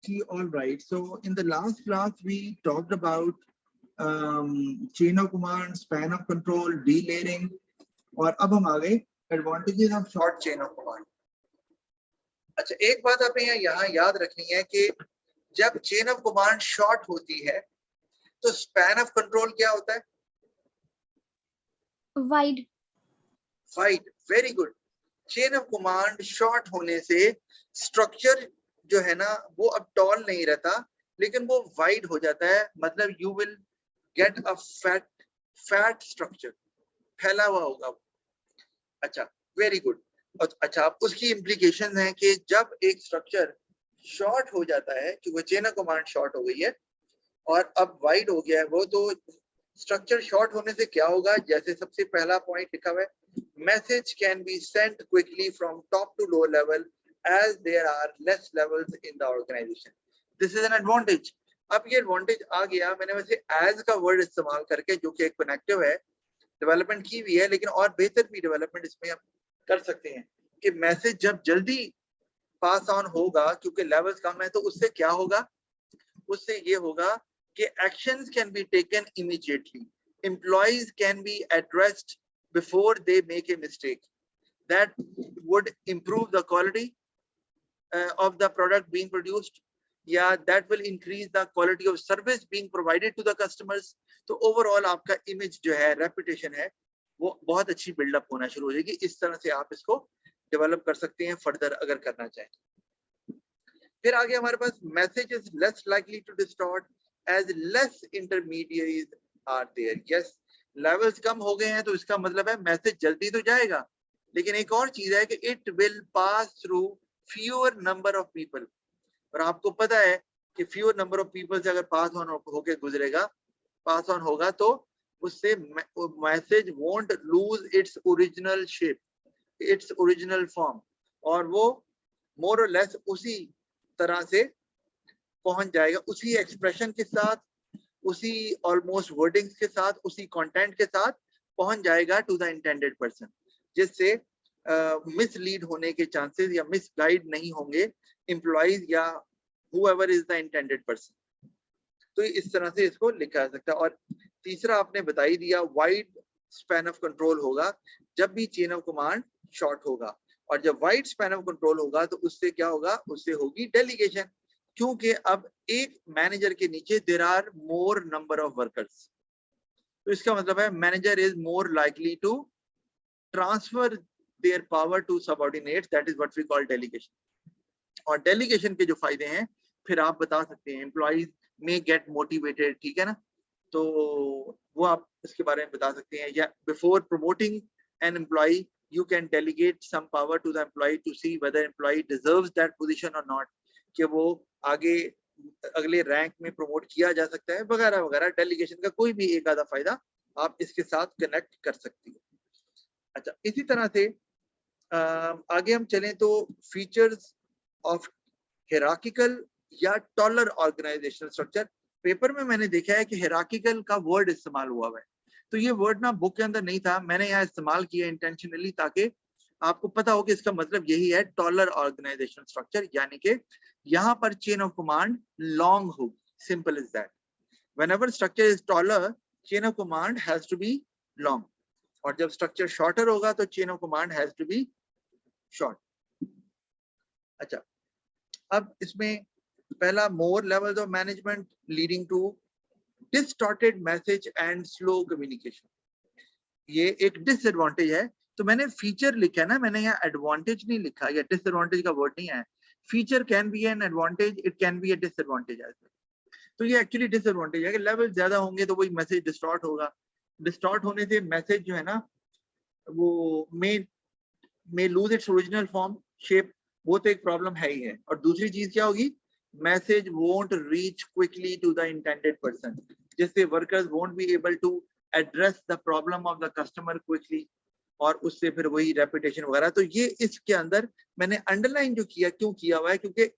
See, all right. So in the last class, we talked about chain of command, span of control, delayering, और अब हम आ गए advantages of short chain of command. अच्छा, एक बात आपने यहाँ याद रखनी है कि जब chain of command short होती है, तो span of control क्या होता है? Wide. Wide. Very good. Chain of command short होने से structure जो है ना वो अब tall नहीं रहता, लेकिन वो wide हो जाता है. मतलब you will get a fat structure. फैला हुआ होगा. अच्छा, very good. अच्छा, अब उसकी implications हैं कि जब एक structure short हो जाता है, कि वो chain of command short हो गई है और अब wide हो गया है वो, तो structure short होने से क्या होगा? जैसे सबसे पहला point लिखा हुआ है, message can be sent quickly from top to low level as there are less levels in the organization. This is an advantage. अब ये advantage आ गया, मैंने वैसे as का word इस्तेमाल करके, जो कि एक connective है, डेवलपमेंट की हुई है, लेकिन और बेहतर भी डेवलपमेंट इसमें हम कर सकते हैं कि मैसेज जब जल्दी पास ऑन होगा, क्योंकि लेवल्स कम है, तो उससे क्या होगा? उससे ये होगा कि actions can be taken immediately, employees can be addressed before they make a mistake, that would improve the quality of the product being produced, या that will increase the quality of service being provided to the customers. तो overall आपका image जो है, reputation है, वो बहुत अच्छी build-up होना शुरू हो जाएगी. इस तरह से आप इसको develop कर सकते हैं further अगर करना चाहें. फिर आगे हमारे पास message is less likely to distort as less intermediaries are there. Yes, levels कम हो गए हैं, तो इसका मतलब है message जल्दी तो जाएगा, लेकिन एक और चीज है कि it will pass through fewer number of people. और आपको पता है कि fewer number of people से अगर पास ऑन होके गुजरेगा, पास ऑन होगा, तो उससे message won't lose its original shape, its original form, और वो more or less उसी तरह से पहुंच जाएगा, उसी एक्सप्रेशन के साथ, उसी ऑलमोस्ट वर्डिंग्स के साथ, उसी कंटेंट के साथ पहुंच जाएगा टू द इंटेंडेड पर्सन, जिससे मिसलीड होने के चांसेस या मिसगाइड नहीं होंगे एम्प्लॉइज या whoever is the intended person. तो इस तरह से इसको लिखा जा सकता है. और तीसरा आपने बता ही दिया, वाइड स्पैन ऑफ कंट्रोल होगा जब भी चेन ऑफ कमांड शॉर्ट होगा, और जब वाइड स्पैन ऑफ कंट्रोल होगा तो उससे क्या होगा? उससे होगी डेलीगेशन, क्योंकि अब एक मैनेजर के नीचे there are more number of workers. तो इसका मतलब है manager is more likely to transfer their power to subordinates, that is what we call delegation. और डेलीगेशन के जो फायदे हैं फिर आप बता सकते हैं, एम्प्लॉइज में गेट मोटिवेटेड, ठीक है ना, तो वो आप इसके बारे में बता सकते हैं. या before promoting an employee you can delegate some power to the employee to see whether employee deserves that position और नॉट, कि वो आगे अगले रैंक में प्रमोट किया जा सकता है वगैरह वगैरह. डेलीगेशन का कोई भी एक आधा फायदा आप इसके साथ कनेक्ट कर सकती है. अच्छा, इसी तरह से आगे हम चलें तो फीचर्स ऑफ हिरार्किकल या टॉलर ऑर्गेनाइजेशनल स्ट्रक्चर. पेपर में मैंने देखा है कि हिरार्किकल का वर्ड इस्तेमाल हुआ है, तो ये वर्ड ना बुक के अंदर नहीं था, मैंने यहाँ इस्तेमाल किया इंटेंशनली ताकि आपको पता हो कि इसका मतलब यही है, टॉलर ऑर्गेनाइजेशनल स्ट्रक्चर, यानी कि यहाँ पर चेन ऑफ कमांड लॉन्ग होगी. Simple is that. Whenever structure is taller, chain of command has to be long, और जब स्ट्रक्चर शॉर्टर होगा तो chain of command has to be short. अच्छा, अब इसमें पहला, more levels of management leading to distorted message and slow communication. ये एक डिसएडवांटेज है, तो मैंने फीचर लिखा है ना, मैंने यहाँ एडवांटेज नहीं लिखा, या डिसएडवांटेज का वर्ड नहीं है. Feature can be an advantage, it can be a disadvantage as well. तो ये एक्चुअली डिसएडवांटेज है कि लेवल ज्यादा होंगे तो वही मैसेज डिस्टॉर्ट होगा. डिस्टॉर्ट होने से मैसेज जो है ना वो may lose its original form, shape, वो तो एक प्रॉब्लम है ही है. और दूसरी चीज क्या होगी? Message won't reach quickly to the intended person, जिससे workers won't be able to address the problem of the customer quickly, और उससे फिर वही रेपुटेशन वगैरह. तो ये इसके अंदर मैंने अंडरलाइन जो किया, क्यों किया हुआ है, क्योंकि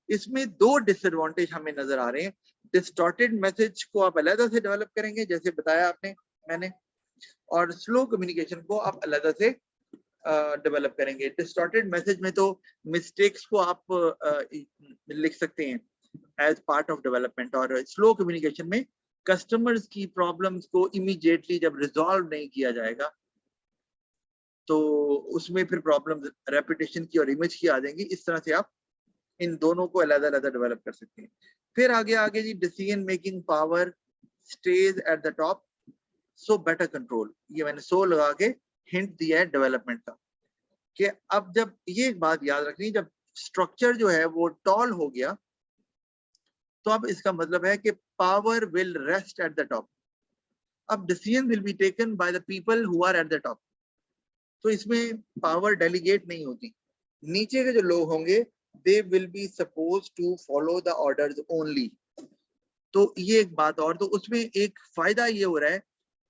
इसमें दो डिसएडवांटेज हमें नजर आ रहे हैं. डिस्टॉर्टेड मैसेज को आप अलग से डेवलप करेंगे जैसे बताया आपने मैंने, और स्लो कम्युनिकेशन को आप अलग से डेवलप करेंगे. डिस्टॉर्टेड मैसेज में तो मिस्टेक्स को आप लिख सकते हैं, एज पार्ट ऑफ डेवलपमेंट। और स्लो कम्युनिकेशन में कस्टमर्स की प्रॉब्लम्स को इमीडिएटली जब रिजॉल्व नहीं किया जाएगा तो उसमें फिर प्रॉब्लम रेपुटेशन की और इमेज की आ जाएंगी। इस तरह से आप इन दोनों को अलग अलग डेवलप कर सकते हैं। फिर आगे आगे जी decision making power stage at the top, so better control. ये मैंने सो लगा के हिंट दिया है डेवलपमेंट का कि अब जब ये एक बात याद रखनी, जब स्ट्रक्चर जो है वो टॉल हो गया तो अब इसका मतलब है कि power will rest at the top. अब decision will be taken by the people who are at the top. तो इसमें पावर डेलीगेट नहीं होती, नीचे के जो लोग होंगे they will be suppose to follow the orders only. तो ये एक बात। और तो उसमें एक फायदा ये हो रहा है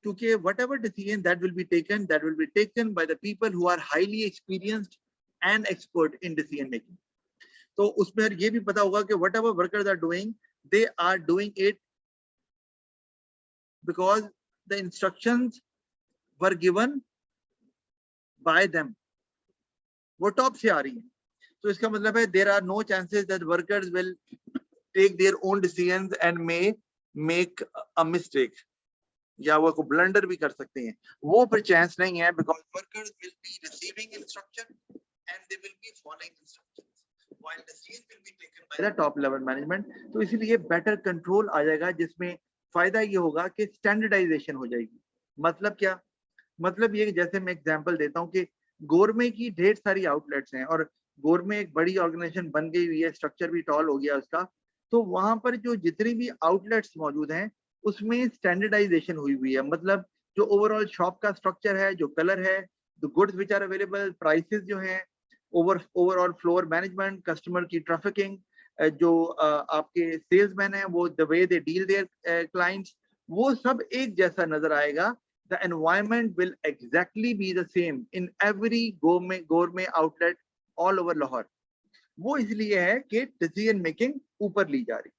क्योंकि whatever decision that will be taken by the people who are highly experienced and expert in decision making. तो उसमें ये भी पता होगा कि whatever workers are doing, they are doing it because the instructions were given by them, वो top से आ रही है। तो इसका मतलब है there are no chances that workers will take their own decisions and may make a mistake, या वो को ब्लंडर भी कर सकते हैं, वो पर चांस नहीं है because workers will be receiving instruction and they will be following instructions while decision will be taken by the top level management। तो इसीलिए बेटर कंट्रोल आ जाएगा, जिसमें फायदा ये होगा कि स्टैंडर्डाइजेशन हो जाएगी। मतलब क्या? मतलब ये जैसे मैं एग्जांपल देता हूँ कि गोरमे की ढेर सारी आउटलेट्स हैं और गोरमे एक बड़ी ऑर्गेनाइजेशन बन गई हुई है, स्ट्रक्चर भी टॉल हो गया उसका। तो वहां पर जो जितनी भी आउटलेट्स मौजूद हैं उसमें स्टैंडर्डाइजेशन हुई हुई है। मतलब जो ओवरऑल शॉप का स्ट्रक्चर है, जो कलर है, the goods which are available, prices जो हैं, ओवरऑल फ्लोर मैनेजमेंट, कस्टमर की ट्रैफिकिंग, जो आपके सेल्समैन हैं वो the way they deal their clients, वो सब एक जैसा नजर आएगा। The environment will exactly be the same in every gourmet outlet all over Lahore। वो इसलिए है कि डिसीजन मेकिंग ऊपर ली जा रही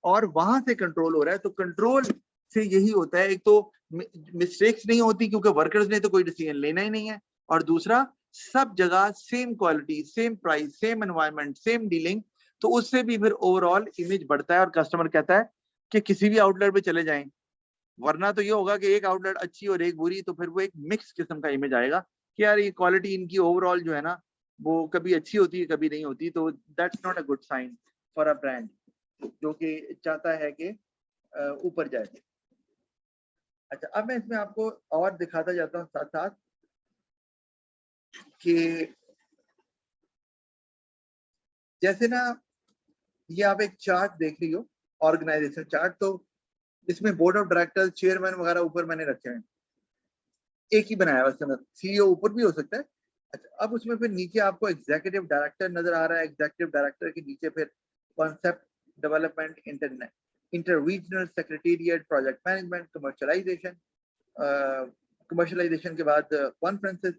और वहां से कंट्रोल हो रहा है। तो कंट्रोल से यही होता है, एक तो मिस्टेक्स नहीं होती क्योंकि वर्कर्स ने तो कोई डिसीजन लेना ही नहीं है, और दूसरा सब जगह same quality, same price, same environment, same dealing. तो उससे भी फिर ओवरऑल इमेज बढ़ता है और कस्टमर कहता है कि किसी भी आउटलेट पे चले जाएं। वरना तो ये होगा कि एक आउटलेट अच्छी और एक बुरी, तो फिर वो एक मिक्स किस्म का इमेज आएगा कि यार ये क्वालिटी इनकी ओवरऑल जो है ना वो कभी अच्छी होती है कभी नहीं होती। तो that's not a good sign for a brand जो कि चाहता है कि ऊपर जाए। अच्छा, अब मैं इसमें आपको और दिखाता जाता हूँ साथ साथ कि जैसे ना ये आप एक चार्ट देख रही हो, ऑर्गेनाइजेशन चार्ट। तो इसमें बोर्ड ऑफ डायरेक्टर्स, चेयरमैन वगैरह ऊपर मैंने रखे हैं, एक ही बनाया है उसके अंदर, सीईओ ऊपर भी हो सकता है। अच्छा, अब उसमें फिर नीचे आपको एग्जीक्यूटिव डायरेक्टर नजर आ रहा है। एग्जीक्यूटिव डायरेक्टर के नीचे फिर concept development, inter regional secretariat, project management, commercialisation के बाद कॉन्फ्रेंसेस।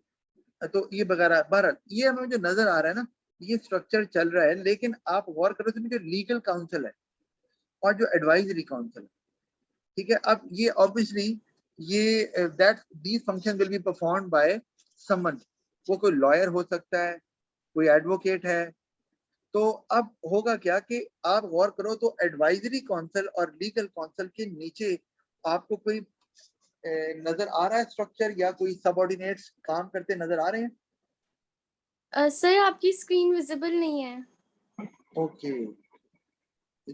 तो ये वगैरह बहरहाल ये हमें जो नजर आ रहा है ना, ये स्ट्रक्चर चल रहा है। लेकिन आप गौर करो इसमें जो लीगल काउंसिल है और जो एडवाइजरी काउंसिल है, ठीक है। अब ये ऑब्वियसली ये that these function will be performed by someone. वो कोई लॉयर हो सकता है, कोई एडवोकेट है। तो अब होगा क्या कि आप गौर करो तो एडवाइजरी काउंसिल और लीगल काउंसिल के नीचे आपको कोई नजर आ रहा है स्ट्रक्चर, या कोई सबऑर्डिनेट्स काम करते नजर आ रहे हैं? सर आपकी स्क्रीन विजिबल नहीं है। ओके,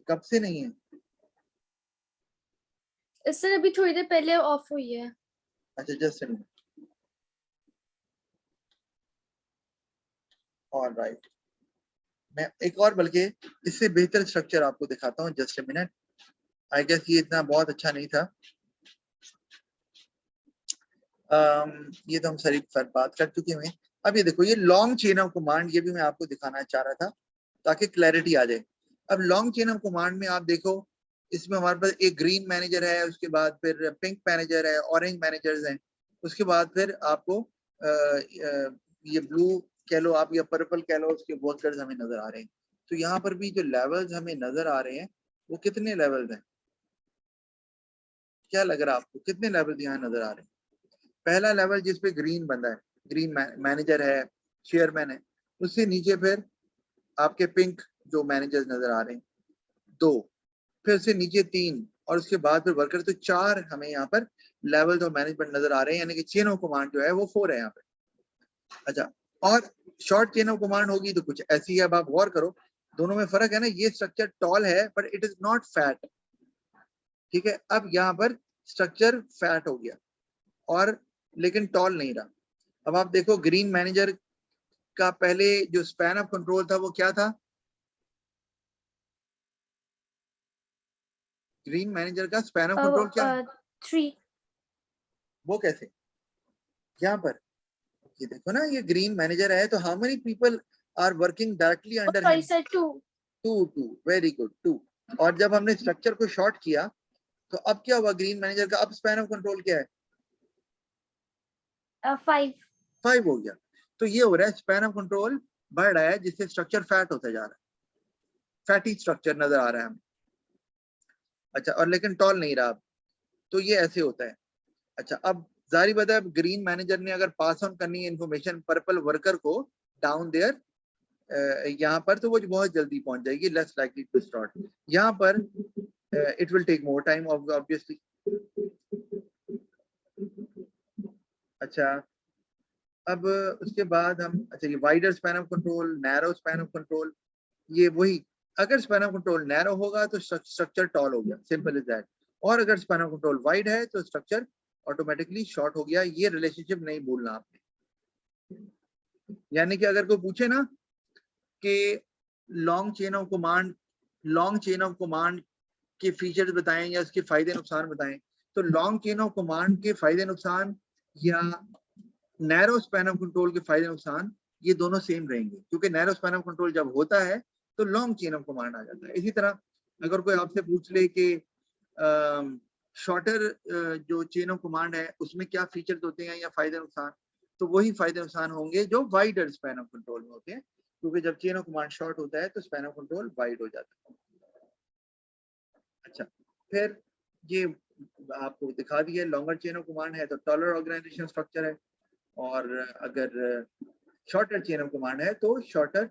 कब से नहीं है? सर अभी थोड़ी देर पहले ऑफ हुई है। अच्छा, जस्ट ऑलराइट, मैं एक और बल्कि इससे बेहतर स्ट्रक्चर आपको दिखाता हूँ। Just a minute, I guess ये इतना बहुत अच्छा नहीं था। ये तो हम सारी बात कर चुके हैं। अब ये देखो, ये लॉन्ग चेन ऑफ कमांड, ये भी मैं आपको दिखाना चाह रहा था ताकि क्लैरिटी आ जाए। अब लॉन्ग चेन ऑफ कमांड में आप देखो, इसमें हमारे पास एक ग्रीन मैनेजर है, उसके बाद फिर पिंक मैनेजर है, ऑरेंज मैनेजर्स हैं, उसके बाद फिर आपको ये ब्लू कह लो आप या पर्पल कह लो, उसके वर्कर्स हमें नजर आ रहे हैं। तो यहाँ पर भी जो लेवल्स हमें नजर आ रहे हैं वो कितने लेवल्स हैं? क्या लग रहा है आपको, कितने लेवल यहाँ नजर आ रहे हैं? पहला लेवल जिसपे ग्रीन बंदा है, ग्रीन मैनेजर है, चेयरमैन है, उससे नीचे फिर आपके पिंक जो मैनेजर्स नजर आ रहे हैं। 2, फिर उससे नीचे 3 और उसके बाद फिर वर्कर, तो 4 हमें यहाँ पर लेवल्स ऑफ मैनेजमेंट नजर आ रहे हैं, यानी कि चेन ऑफ कमांड जो है वो 4 है यहाँ पे। अच्छा, और शॉर्ट चेन ऑफ कमांड होगी तो कुछ ऐसी है। अब आप गौर करो, दोनों में फर्क है ना, ये स्ट्रक्चर टॉल है but it is not fat, ठीक है। अब यहाँ पर स्ट्रक्चर फैट हो गया और लेकिन टॉल नहीं रहा। अब आप देखो ग्रीन मैनेजर का पहले जो स्पैन ऑफ कंट्रोल था वो क्या था, ग्रीन मैनेजर का स्पैन ऑफ कंट्रोल क्या है? 3. वो कैसे? यहाँ पर ये देखो ना, ये ग्रीन मैनेजर है तो how many people are working directly under Sorry him? sir, 2. 2, very good, 2। और जब हमने स्ट्रक्चर को शॉर्ट किया तो अब क्या हुआ, ग्रीन मैनेजर का अब स्पैन ऑफ कंट्रोल क्या है? 5. 5 हो गया। तो ये हो रहा है स्पैन ऑफ कंट्रोल बढ़ रहा है, जिससे स्ट्रक्चर फैट होता जा रहा है, फैटी स्ट्रक्चर नजर आ रहा है हमें। अच्छा, और लेकिन टॉल नहीं रहा अब, तो ये ऐसे होता है। अच्छा, अब जारी बात है, अब ग्रीन मैनेजर ने अगर पास ऑन करनी है इंफॉर्मेशन पर्पल वर्कर को डाउन देयर यहाँ पर, तो वो बहुत जल्दी पहुंच जाएगी, लेस लाइकली टू स्टार्ट। यहाँ पर it will take more time obviously. अच्छा, अब उसके बाद हम, अच्छा ये wider span of control, narrow span of control, ये वही, अगर स्पैन ऑफ कंट्रोल नैरो होगा तो स्ट्रक्चर टॉल हो गया, सिंपल इज दैट। और अगर स्पैन ऑफ कंट्रोल वाइड है तो स्ट्रक्चर ऑटोमेटिकली शॉर्ट हो गया। ये रिलेशनशिप नहीं भूलना आपने। यानी कि अगर कोई पूछे ना कि long chain of command, long chain of command के फीचर्स बताएं या उसके फायदे नुकसान बताएं, तो लॉन्ग चेन ऑफ कमांड के फायदे नुकसान या नैरो स्पैन ऑफ कंट्रोल के फायदे नुकसान ये दोनों सेम रहेंगे, क्योंकि नैरो स्पैन ऑफ कंट्रोल जब होता है तो लॉन्ग चेन ऑफ कमांड आ जाता है। इसी तरह अगर कोई आपसे पूछ ले कि शॉर्टर जो चेन ऑफ कमांड है उसमें क्या फीचर्स होते हैं या फायदे नुकसान, तो वही फायदे नुकसान होंगे जो वाइडर स्पैन ऑफ कंट्रोल में होते हैं, क्योंकि जब चेन ऑफ कमांड शॉर्ट होता है तो स्पैन ऑफ कंट्रोल वाइड हो जाता है। अच्छा, फिर ये आपको दिखा दिया, लॉन्गर चेन ऑफ कमांड है तो टॉलर ऑर्गेनाइजेशन स्ट्रक्चर है, और अगर शॉर्टर चेन ऑफ कमांड है तो शॉर्टर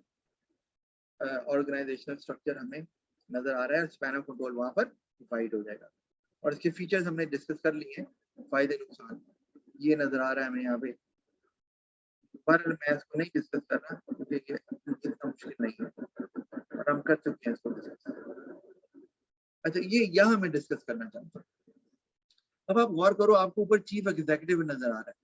ऑर्गेनाइजेशनल स्ट्रक्चर हमें नजर आ रहा है, स्पैन ऑफ कंट्रोल वहां पर वाइड हो जाएगा। और इसके फीचर्स हमने डिस्कस कर लिए हैं, फायदे नुकसान ये नजर आ रहा है हमें यहाँ पे, पर मैं इसको नहीं डिस्कस कर रहा क्योंकि ये इतना मुश्किल नहीं है और हम कर चुके हैं इसको डिस्कस। अच्छा, ये यहाँ मैं डिस्कस करना चाहता हूँ। अब आप गौर करो, आपको ऊपर चीफ एग्जीक्यूटिव नजर आ रहा है।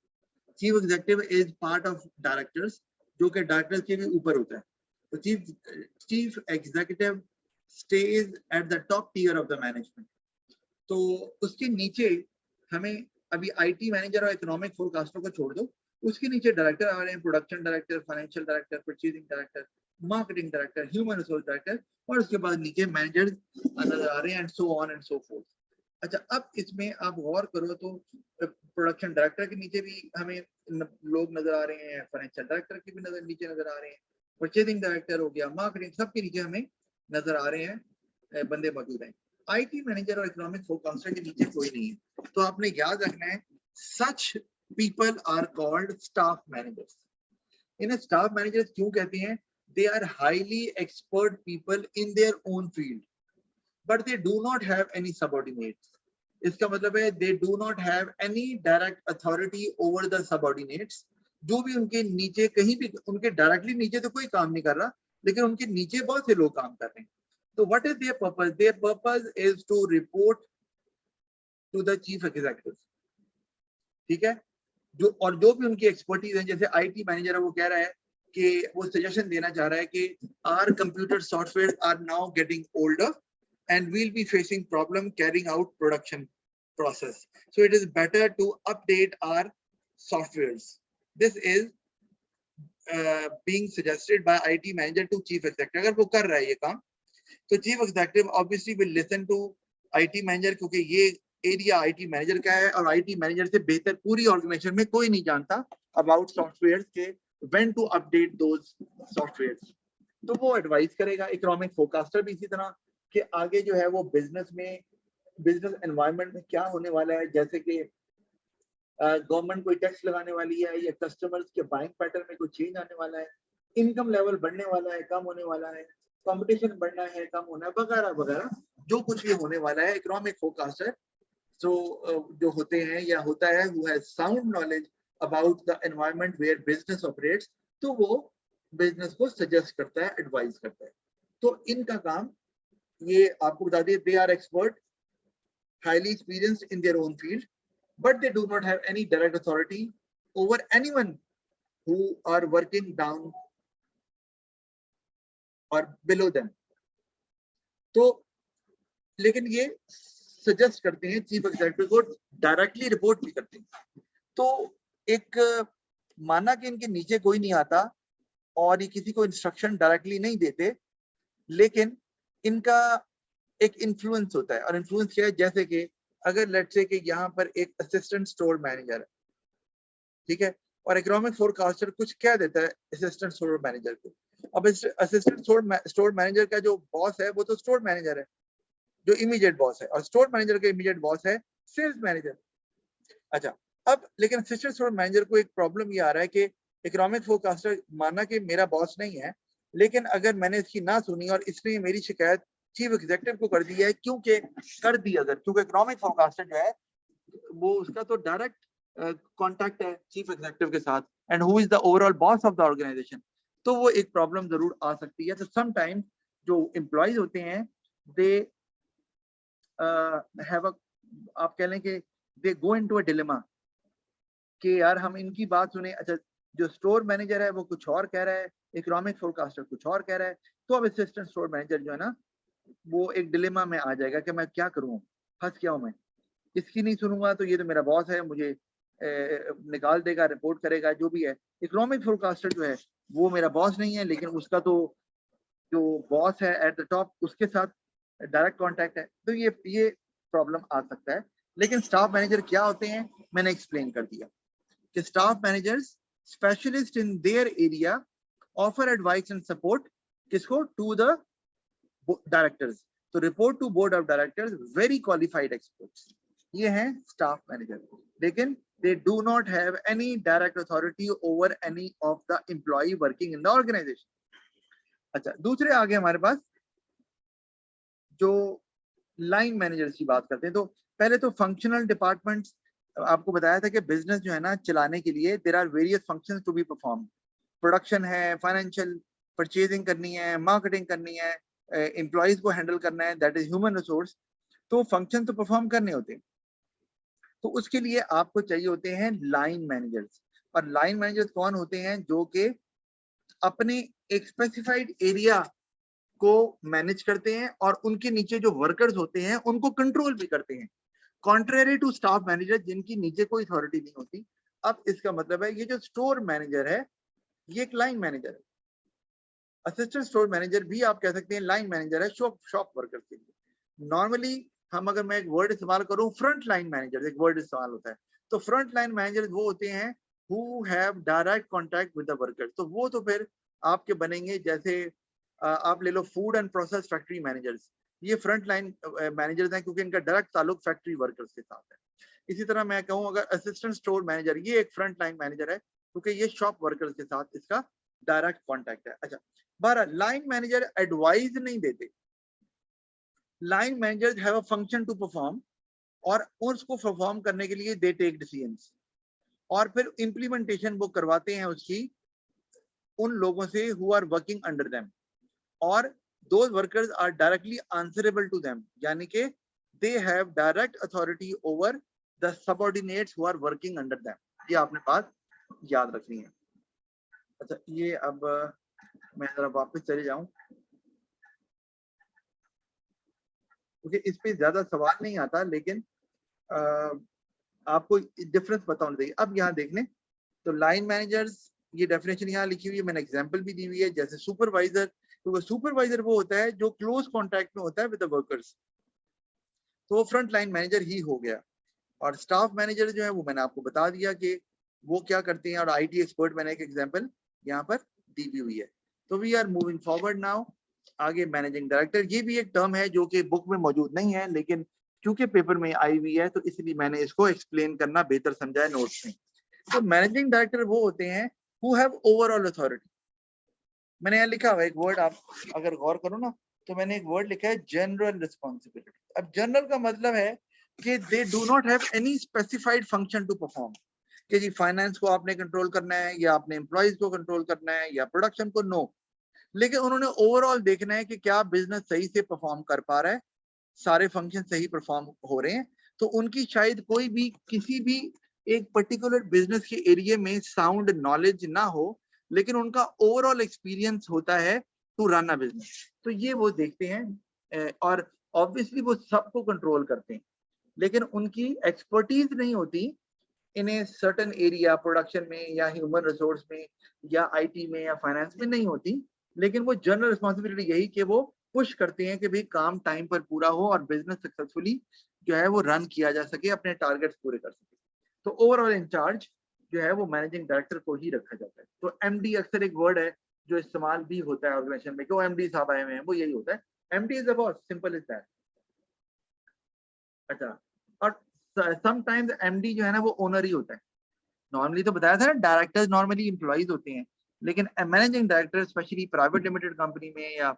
Chief executive is part of directors, जो कि डायरेक्टर्स के भी ऊपर होता है। तो chief executive stage at the top tier of the management. तो उसके नीचे हमें अभी आईटी मैनेजर और इकोनॉमिक फोरकास्टर को छोड़ दो, उसके नीचे डायरेक्टर आ रहे हैं, production director, financial director, purchasing director, marketing director, human resource director, और उसके बाद नीचे मैनेजर नजर आ रहे हैं, and so on and so fourth. अच्छा, अब इसमें आप गौर करो तो प्रोडक्शन डायरेक्टर के नीचे भी हमें लोग नजर आ रहे हैं, फाइनेंशियल डायरेक्टर के भी नीचे नजर आ रहे हैं, परचेजिंग डायरेक्टर हो गया, मार्केटिंग, सबके नीचे हमें नजर आ रहे हैं बंदे मौजूद हैं। आईटी मैनेजर और इकोनॉमिक फोरकास्टर के नीचे कोई नहीं है। तो आपने याद रखना है, such people are called staff managers. इन्हें स्टाफ मैनेजर्स क्यों कहते हैं? They are highly expert people in their own field, but they do not have any subordinates. इसका मतलब है they do not have any direct authority over the subordinates. जो भी उनके नीचे, कहीं भी उनके डायरेक्टली नीचे तो कोई काम नहीं कर रहा, लेकिन उनके नीचे बहुत से लोग काम कर रहे हैं। तो what is their purpose? Their purpose is to report to the chief executive. ठीक है, जो भी उनकी एक्सपर्टीज है, जैसे आईटी मैनेजर है, वो कह रहा है कि वो सजेशन देना चाह रहा है कि our computer software are now getting older and we'll be facing problem carrying out production process, so it is better to update our softwares. This is being suggested by IT manager to chief executive. अगर वो कर रहा है ये काम, तो chief executive obviously will listen to IT manager, क्योंकि ये एरिया IT मैनेजर का है और IT मैनेजर से बेहतर पूरी ऑर्गेनाइजेशन में कोई नहीं जानता अबाउट सॉफ्टवेयर के when to update those softwares. तो वो एडवाइस करेगा। इकोनॉमिक फोरकास्टर भी इसी तरह कि आगे जो है वो बिजनेस में, बिजनेस एनवायरनमेंट में क्या होने वाला है, जैसे कि गवर्नमेंट कोई टैक्स लगाने वाली है या कस्टमर्स के बाइंग पैटर्न में कोई चेंज आने वाला है, इनकम लेवल बढ़ने वाला है, कम होने वाला है, कंपटीशन बढ़ना है, कम होना है, वगैरह वगैरह जो कुछ भी होने वाला है। इकोनॉमिक फोरकास्टर जो होते हैं या होता है who has sound knowledge about the environment where business operates, तो वो बिजनेस को सजेस्ट करता है, एडवाइस करता है। तो इनका काम ये आपको बता दिए, they are expert, highly experienced in their own field, but they do not have any direct authority over anyone who are working down or below them. तो लेकिन ये सजेस्ट करते हैं, चीफ एग्जीक्यूटिव को डायरेक्टली रिपोर्ट भी करते हैं। तो एक माना कि इनके नीचे कोई नहीं आता और ये किसी को इंस्ट्रक्शन डायरेक्टली नहीं देते, लेकिन इनका एक इन्फ्लुएंस होता है। और इन्फ्लुएंस क्या है, जैसे कि अगर लेट्स से कि यहाँ पर एक असिस्टेंट स्टोर मैनेजर है, ठीक है, और इकोनॉमिक फोरकास्टर कुछ कह देता है असिस्टेंट स्टोर मैनेजर को। अब असिस्टेंट स्टोर मैनेजर का जो बॉस है वो तो स्टोर मैनेजर है, जो इमीडिएट बॉस है, और स्टोर मैनेजर का इमीडिएट बॉस है सेल्स मैनेजर। अच्छा, अब लेकिन असिस्टेंट स्टोर मैनेजर को एक प्रॉब्लम ये आ रहा है कि इकोनॉमिक फोरकास्टर माना कि मेरा बॉस नहीं है, लेकिन अगर मैंने इसकी ना सुनी और इसने मेरी शिकायत चीफ एग्जीक्यूटिव को कर दी है, क्योंकि इकोनॉमिक फोरकास्टर जो है वो उसका तो डायरेक्ट कांटेक्ट है चीफ एग्जीक्यूटिव के साथ, and who is the overall boss of the organisation, तो वो एक प्रॉब्लम जरूर आ सकती है। तो समटाइम्स जो एम्प्लॉइज होते हैं दे हैव अ, आप कह लें कि दे गो इनटू अ डिलेमा कि यार हम इनकी बात सुने। अच्छा, जो स्टोर मैनेजर है वो कुछ और कह रहा है, इकोनॉमिक फोरकास्टर कुछ और कह रहा है, तो अब असिस्टेंट स्टोर मैनेजर जो है ना वो एक डिलेमा में आ जाएगा कि मैं क्या करूं, फंस गया हूं मैं, इसकी नहीं सुनूंगा तो ये तो मेरा बॉस है, मुझे निकाल देगा, रिपोर्ट करेगा, जो भी है। इकोनॉमिक फोरकास्टर जो है वो मेरा बॉस नहीं है, लेकिन उसका तो जो बॉस है एट द टॉप उसके साथ डायरेक्ट कांटेक्ट है, तो ये प्रॉब्लम आ सकता है। लेकिन स्टाफ मैनेजर क्या होते हैं, मैंने एक्सप्लेन कर दिया कि staff managers specialist in their area offer advice and support किसको, टू द डायरेक्टर्स, तो report to board of directors, very qualified experts, ये हैं स्टाफ मैनेजर। लेकिन they do not have any direct authority over any of the employee working in the organization. अच्छा, दूसरे आगे हमारे पास जो लाइन मैनेजर्स की बात करते हैं, तो पहले तो फंक्शनल डिपार्टमेंट्स, आपको बताया था कि बिजनेस जो है ना चलाने के लिए there are various functions to be perform. Production है, फाइनेंशियल, परचेजिंग करनी है, मार्केटिंग करनी है, एम्प्लॉइज को हैंडल करना है, दैट इज ह्यूमन रिसोर्स, तो फंक्शन तो परफॉर्म करने होते हैं। तो उसके लिए आपको चाहिए होते हैं लाइन मैनेजर्स। और लाइन मैनेजर्स कौन होते हैं, जो कि अपने एक स्पेसिफाइड एरिया को मैनेज करते हैं और उनके नीचे जो वर्कर्स होते हैं उनको कंट्रोल भी करते हैं, कॉन्ट्रेरी टू स्टाफ मैनेजर जिनकी नीचे कोई अथॉरिटी नहीं होती। अब इसका मतलब है ये जो स्टोर मैनेजर है ये एक लाइन मैनेजर है, असिस्टेंट स्टोर मैनेजर भी आप कह सकते हैं लाइन मैनेजर है शॉप वर्कर्स के लिए। नॉर्मली हम अगर मैं एक वर्ड इस्तेमाल करूं, फ्रंट लाइन मैनेजर एक वर्ड इस्तेमाल होता है, तो फ्रंट लाइन मैनेजर वो होते हैं who have direct contact with the workers. तो वो तो फिर आपके बनेंगे, जैसे आप ले लो food and process factory managers, ये फ्रंट लाइन मैनेजर्स हैं क्योंकि इनका डायरेक्ट ताल्लुक फैक्ट्री वर्कर्स के साथ है। इसी तरह मैं कहूँ अगर असिस्टेंट स्टोर मैनेजर, ये एक फ्रंट लाइन मैनेजर है क्योंकि ये शॉप वर्कर्स के साथ इसका डायरेक्ट कॉन्टेक्ट है। अच्छा, 12 लाइन मैनेजर एडवाइस नहीं देते, line managers have a function to perform, और उसको परफॉर्म करने के लिए दे टेक डिसीजंस, और फिर इंप्लीमेंटेशन वो करवाते हैं उसकी उन लोगों से who are working under them, और those workers are directly answerable to them, यानी कि they have direct authority over the subordinates who are working under them. ये आपने बात याद रखनी है। अच्छा, ये अब मैं जरा वापस चले जाऊं क्योंकि इस पे ज्यादा सवाल नहीं आता, लेकिन आपको डिफरेंस बताना चाहिए। अब यहाँ देख लें तो लाइन मैनेजर्स, ये डेफिनेशन यहाँ लिखी हुई है, मैंने एग्जांपल भी दी हुई है, जैसे सुपरवाइजर, तो सुपरवाइजर वो होता है जो क्लोज कांटेक्ट में होता है विद द वर्कर्स, तो वो फ्रंट लाइन मैनेजर ही हो गया। और स्टाफ मैनेजर जो है वो मैंने आपको बता दिया कि वो क्या करते हैं, और आईटी एक्सपर्ट मैंने एक एग्जांपल यहाँ पर दी भी हुई है। तो we are moving forward now. आगे मैनेजिंग डायरेक्टर, ये भी एक टर्म है जो कि बुक में मौजूद नहीं है, लेकिन क्योंकि पेपर में आई हुई है तो इसलिए मैंने इसको एक्सप्लेन करना बेहतर समझा है नोट्स में। तो मैनेजिंग डायरेक्टर वो होते हैं हु हैव ओवरऑल अथॉरिटी, मैंने यहाँ लिखा हुआ एक वर्ड, आप अगर गौर करो ना तो मैंने एक वर्ड लिखा है जनरल रिस्पॉन्सिबिलिटी। अब जनरल का मतलब है कि they do not have any specified function to perform, कि जी फाइनेंस को आपने कंट्रोल करना है या आपने एम्प्लॉइज को कंट्रोल करना है या प्रोडक्शन को, नो। लेकिन उन्होंने ओवरऑल देखना है कि क्या बिजनेस सही से परफॉर्म कर पा रहा है, सारे फंक्शन सही परफॉर्म हो रहे हैं। तो उनकी शायद कोई भी किसी भी एक पर्टिकुलर बिजनेस के एरिया में साउंड नॉलेज ना हो, लेकिन उनका ओवरऑल एक्सपीरियंस होता है टू रन अ बिजनेस। तो ये वो देखते हैं और ऑब्वियसली वो सबको कंट्रोल करते हैं, लेकिन उनकी एक्सपर्टीज नहीं होती इन ए सर्टेन एरिया, प्रोडक्शन में या ह्यूमन रिसोर्स में या आईटी में या फाइनेंस में नहीं होती। लेकिन वो जनरल रिस्पॉन्सिबिलिटी यही कि वो पुश करते हैं कि भाई काम टाइम पर पूरा हो और बिजनेस सक्सेसफुली जो है वो रन किया जा सके, अपने टारगेट्स पूरे कर सके। तो ओवरऑल इंचार्ज जो है वो मैनेजिंग डायरेक्टर को ही रखा जाता है। तो एमडी अक्सर एक वर्ड है जो इस्तेमाल भी होता है ऑर्गेनाइजेशन में, क्यों एमडी साहब आए हुए हैं, वो यही होता है, MD is the boss, simple is that. अच्छा, और समटाइम्स एमडी जो है ना वो ओनर ही होता है। नॉर्मली तो बताया था ना डायरेक्टर्स नॉर्मली एम्प्लॉइज होते हैं, लेकिन managing director specially private limited company में या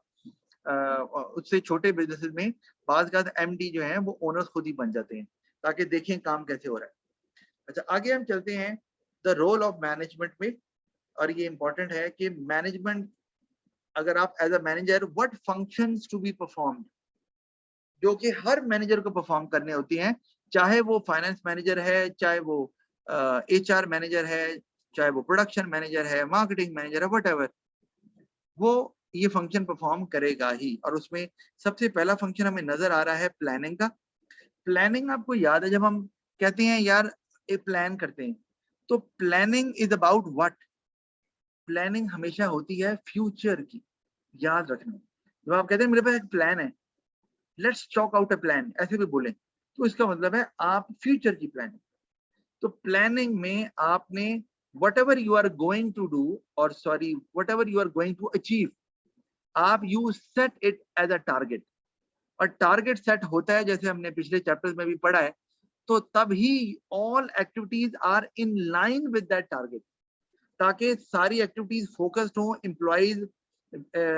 उससे छोटे बिजनेसेस में बात एमडी जो है वो ओनर्स खुद ही बन जाते हैं, ताकि देखें काम कैसे हो रहा है। अच्छा, आगे हम चलते हैं द रोल ऑफ मैनेजमेंट में। और ये इंपॉर्टेंट है कि मैनेजमेंट, अगर आप as a manager, what functions to be performed, जो कि हर मैनेजर को परफॉर्म करने होती हैं, चाहे वो फाइनेंस मैनेजर है, चाहे वो एचआर मैनेजर है, चाहे वो प्रोडक्शन मैनेजर है, मार्केटिंग मैनेजर है, व्हाटएवर, वो ये फंक्शन परफॉर्म करेगा ही। और उसमें सबसे पहला फंक्शन हमें नजर आ रहा है प्लानिंग का। प्लानिंग आपको याद है, जब हम कहते हैं यार एक प्लान करते हैं, तो planning is about what? Planning हमेशा होती है फ्यूचर की, याद रखना। जब आप कहते हैं मेरे पास एक प्लान है, let's chalk out a plan, ऐसे भी बोले, तो इसका मतलब है आप फ्यूचर की प्लानिंग। तो प्लानिंग में आपने whatever you are going to do, or sorry, whatever you are going to achieve, आप you set it as a target। और टारगेट सेट होता है, जैसे हमने पिछले चैप्टर्स में भी पढ़ा है, तो तब ही all activities are in line with that target, ताकि सारी एक्टिविटीज फोकस्ड हो, एम्प्लॉइज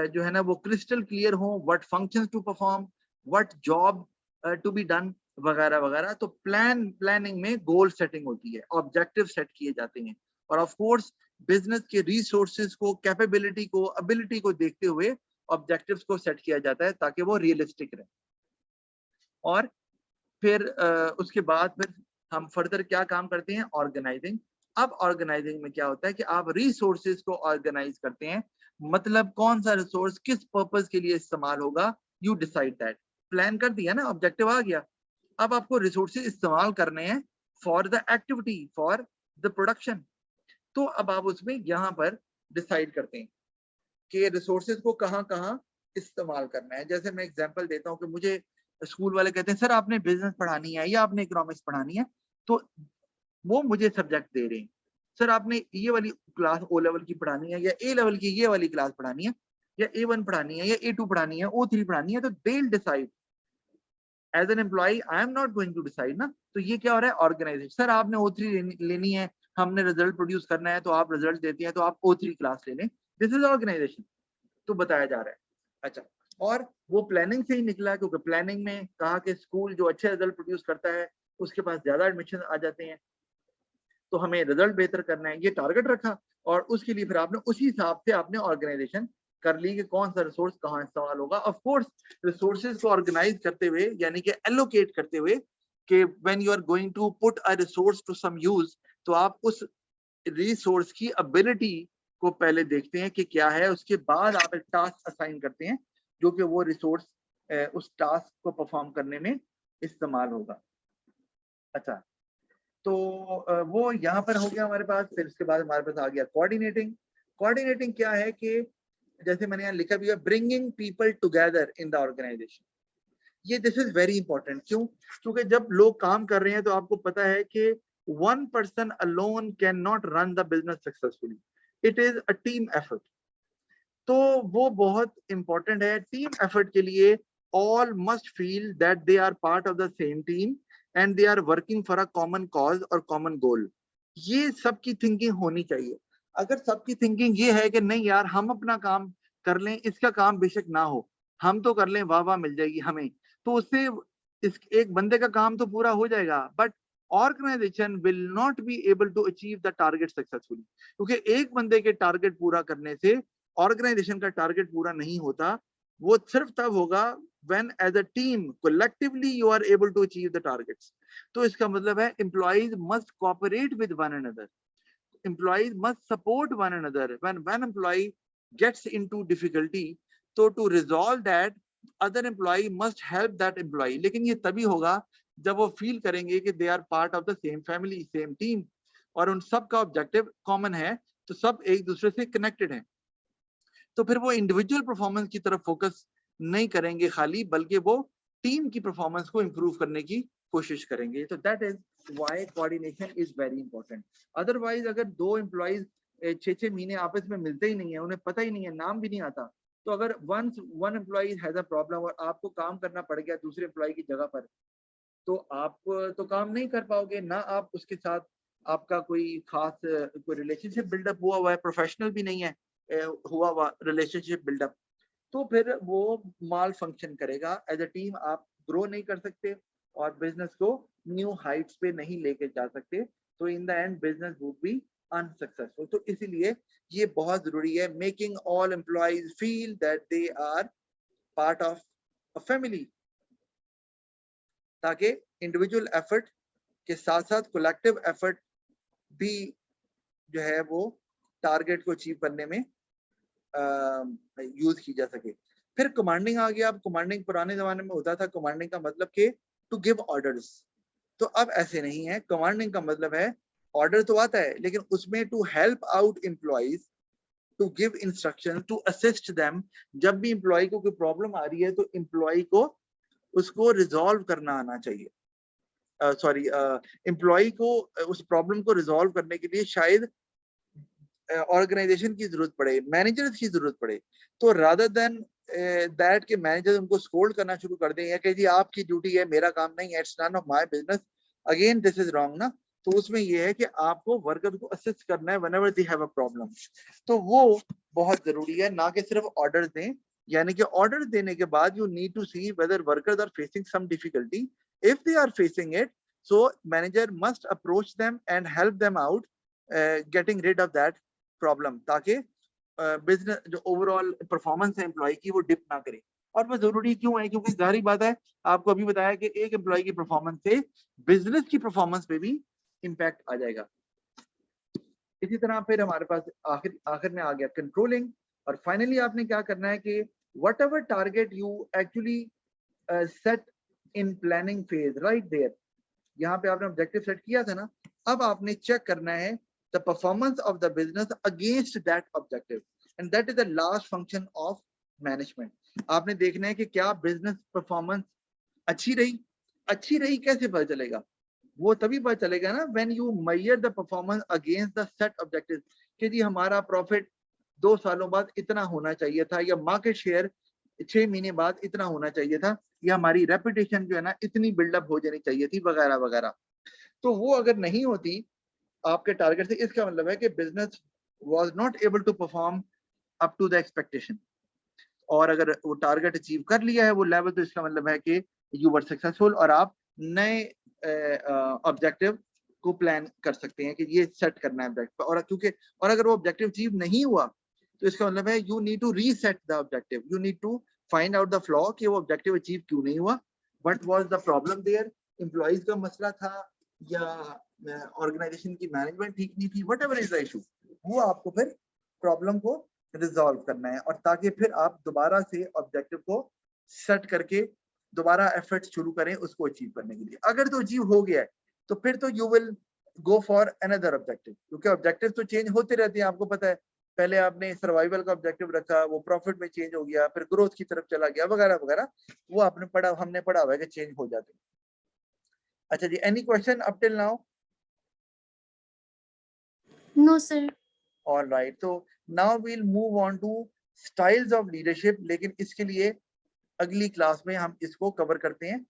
जो है ना वो क्रिस्टल क्लियर हो, what functions to perform, what job to be done, वगैरह वगैरह। तो प्लानिंग में गोल सेटिंग होती है, ऑब्जेक्टिव सेट किए जाते हैं, और ऑफ कोर्स बिजनेस के रिसोर्सेज को, कैपेबिलिटी को, एबिलिटी को देखते हुए ऑब्जेक्टिव्स को सेट किया जाता है, ताकि वो रियलिस्टिक रहे। और फिर उसके बाद फिर हम फर्दर क्या काम करते हैं? ऑर्गेनाइजिंग। अब ऑर्गेनाइजिंग में क्या होता है कि आप रिसोर्सेज को ऑर्गेनाइज करते हैं, मतलब कौन सा रिसोर्स किस पर्पस के लिए इस्तेमाल होगा, यू डिसाइड दैट। प्लान कर दिया ना, ऑब्जेक्टिव आ गया, अब आपको रिसोर्सेज इस्तेमाल करने हैं for the activity, for the production. तो अब आप उसमें यहाँ पर डिसाइड करते हैं कि रिसोर्सेज को कहाँ कहाँ इस्तेमाल करना है। जैसे मैं एग्जांपल देता हूँ कि मुझे स्कूल वाले कहते हैं सर आपने बिजनेस पढ़ानी है या आपने इकोनॉमिक्स पढ़ानी है, तो वो मुझे सब्जेक्ट दे रहे हैं, सर आपने ये वाली क्लास ओ लेवल की पढ़ानी है, या ए लेवल की ये वाली क्लास पढ़ानी है, या A1 पढ़ानी है, या A2 पढ़ानी है, O3 पढ़ानी है, तो they will decide. As an employee I am not going to decide ना। तो ये क्या हो रहा है? ऑर्गेनाइजेशन। सर आपने O3 लेनी है, हमने रिजल्ट प्रोड्यूस करना है, तो आप रिजल्ट देते हैं, तो आप O3 क्लास ले लें, दिस इज ऑर्गेनाइजेशन। तो बताया जा रहा है। अच्छा, और वो प्लानिंग से ही निकला, क्योंकि प्लानिंग में कहा कि स्कूल जो अच्छे रिजल्ट प्रोड्यूस करता है उसके पास ज्यादा एडमिशन आ जाते हैं, तो हमें रिजल्ट बेहतर करना है, ये टारगेट रखा। और उसके लिए फिर आपने उसी हिसाब से आपने ऑर्गेनाइजेशन कर ली कि कौन सा रिसोर्स कहाँ इस्तेमाल होगा। ऑफ कोर्स रिसोर्सेज को ऑर्गेनाइज करते हुए, यानी कि एलोकेट करते हुए, कि when you are going to put a resource to some use, तो आप उस रिसोर्स की एबिलिटी को पहले देखते हैं कि क्या है, उसके बाद आप एक टास्क असाइन करते हैं जो कि वो रिसोर्स उस टास्क को परफॉर्म करने में इस्तेमाल होगा। अच्छा, तो वो यहाँ पर हो गया हमारे पास। फिर उसके बाद हमारे पास आ गया कोऑर्डिनेटिंग। कोऑर्डिनेटिंग क्या है कि जैसे मैंने यहाँ लिखा भी है, bringing people together in the organisation. ये दिस इज वेरी इंपॉर्टेंट। क्यों? क्योंकि जब लोग काम कर रहे हैं तो आपको पता है कि one person alone cannot run the business successfully. It is a team effort. तो वो बहुत इंपॉर्टेंट है। टीम एफर्ट के लिए all must feel that they are part of the same team and they are working for a common cause or common goal. ये सबकी thinking होनी चाहिए। अगर सबकी थिंकिंग ये है कि नहीं यार हम अपना काम कर लें, इसका काम बेशक ना हो, हम तो कर लें, वाह वाह मिल जाएगी हमें, तो उससे इस एक बंदे का काम तो पूरा हो जाएगा, but organisation will not be able to achieve the target successfully, क्योंकि एक बंदे के टारगेट पूरा करने से ऑर्गेनाइजेशन का टारगेट पूरा नहीं होता। वो सिर्फ तब होगा when as a team collectively you are able to achieve the targets. तो इसका मतलब है employees must cooperate with one another, employees must support one another. When one employee gets into difficulty, so to resolve that other employee must help that employee. लेकिन ये तभी होगा जब वो फील करेंगे कि they are part of the same family, same team, और उन सब का ऑब्जेक्टिव कॉमन है, तो सब एक दूसरे से कनेक्टेड हैं। तो फिर वो इंडिविजुअल परफॉर्मेंस की तरफ फोकस नहीं करेंगे खाली, बल्कि वो टीम की परफॉर्मेंस को इंप्रूव करने की कोशिश करेंगे। तो that is why coordination is very important. Otherwise अगर दो एम्प्लॉइज 6-6 महीने आपस में मिलते ही नहीं है, उन्हें पता ही नहीं है, नाम भी नहीं आता, तो अगर once one employee has a problem और आपको काम करना पड़ गया दूसरे एम्प्लॉय की जगह पर, तो आप तो काम नहीं कर पाओगे ना, आप उसके साथ आपका कोई खास कोई रिलेशनशिप बिल्डअप हुआ है, प्रोफेशनल भी नहीं है हुआ हुआ रिलेशनशिप बिल्डअप, तो फिर वो माल फंक्शन करेगा। एज अ टीम आप ग्रो नहीं कर सकते और बिजनेस को न्यू हाइट्स पे नहीं लेके जा सकते, तो in the end business would be unsuccessful. तो इसीलिए ये बहुत जरूरी है, making all employees feel that they are part of a family, ताकि इंडिविजुअल एफर्ट के साथ साथ कोलेक्टिव एफर्ट भी जो है वो टारगेट को अचीव करने में यूज की जा सके। फिर कमांडिंग आ गया। अब कमांडिंग पुराने जमाने में होता था, कमांडिंग का मतलब कि टू गिव ऑर्डर्स, तो अब ऐसे नहीं है। कमांडिंग का मतलब है ऑर्डर तो आता है, लेकिन उसमें to help out employees, to give instruction, to assist them. जब भी एम्प्लॉय को कोई प्रॉब्लम आ रही है तो एम्प्लॉय को उसको रिजॉल्व करना आना चाहिए। सॉरी, एम्प्लॉय को उस प्रॉब्लम को रिजॉल्व करने के लिए शायद ऑर्गेनाइजेशन की जरूरत पड़े, मैनेजर्स की जरूरत पड़े, तो रादर देन दैट के मैनेजर उनको स्कोल्ड करना शुरू कर दें कि जी आपकी ड्यूटी है, मेरा काम नहीं है, it's none of my business, again this is wrong ना। तो उसमें ये है कि आपको वर्कर को असिस्ट करना है whenever they have a problem, तो वो बहुत जरूरी है, ना कि सिर्फ ऑर्डर दें। यानी कि ऑर्डर देने के बाद you need to see whether workers are facing some difficulty, if they are facing it, so manager must approach them and help them out getting rid of that problem, ताकि business जो overall performance है employee की वो dip ना करे। और वो जरूरी क्यों है, क्योंकि जाहिर बात है, आपको अभी बताया कि एक एम्प्लॉय की परफॉर्मेंस से बिजनेस की परफॉर्मेंस पे भी इम्पैक्ट आ जाएगा। इसी तरह फिर हमारे पास आखिर में आ गया कंट्रोलिंग। और फाइनली आपने क्या करना है कि whatever target you actually set in planning phase right there, यहाँ पे आपने ऑब्जेक्टिव सेट किया था ना, अब आपने चेक करना है the performance of the business against that objective, and that is the last function of management। आपने देखना है कि क्या बिजनेस परफॉर्मेंस अच्छी रही कैसे पता चलेगा, वो तभी पता चलेगा ना when you measure the performance against the set objectives, कि जी हमारा प्रॉफिट 2 सालों बाद इतना होना चाहिए था, या मार्केट शेयर 6 महीने बाद इतना होना चाहिए था, या हमारी रेपुटेशन जो है ना इतनी बिल्डअप हो जानी चाहिए थी, वगैरह वगैरह। तो वो अगर नहीं होती आपके टारगेट से, इसका मतलब है कि business was not able to perform up to the expectation. और अगर वो टारगेट अचीव कर लिया है वो लेवल, तो इसका मतलब है कि यू वर सक्सेसफुल और आप नए ऑब्जेक्टिव को प्लान कर सकते हैं कि ये सेट करना है ऑब्जेक्टिव। और अगर वो ऑब्जेक्टिव अचीव नहीं हुआ, तो इसका मतलब है you need to reset the objective, you need to find out the flaw कि वो ऑब्जेक्टिव अचीव क्यों नहीं हुआ, what was the problem there, employees का मसला था या ऑर्गेनाइजेशन की मैनेजमेंट ठीक नहीं थी, व्हाटएवर इज द इशू, वो आपको फिर प्रॉब्लम को रिजॉल्व करना है, और ताकि फिर आप दोबारा से ऑब्जेक्टिव को सेट करके दोबारा एफर्ट शुरू करें उसको अचीव करने के लिए। अगर तो अचीव हो गया है तो फिर तो you will go for another objective, क्योंकि ऑब्जेक्टिव तो चेंज होते रहते हैं, आपको पता है। पहले आपने सर्वाइवल का ऑब्जेक्टिव रखा, वो प्रॉफिट में चेंज हो गया, फिर ग्रोथ की तरफ चला गया, वगैरह वगैरह, वो हमने पढ़ा हुआ है कि चेंज हो जाते हैं। अच्छा जी, any question up till now? No, sir. All right, so now we'll move on to styles of leadership, लेकिन इसके लिए अगली क्लास में हम इसको कवर करते हैं।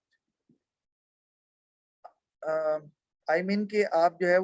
आई मीन कि आप जो है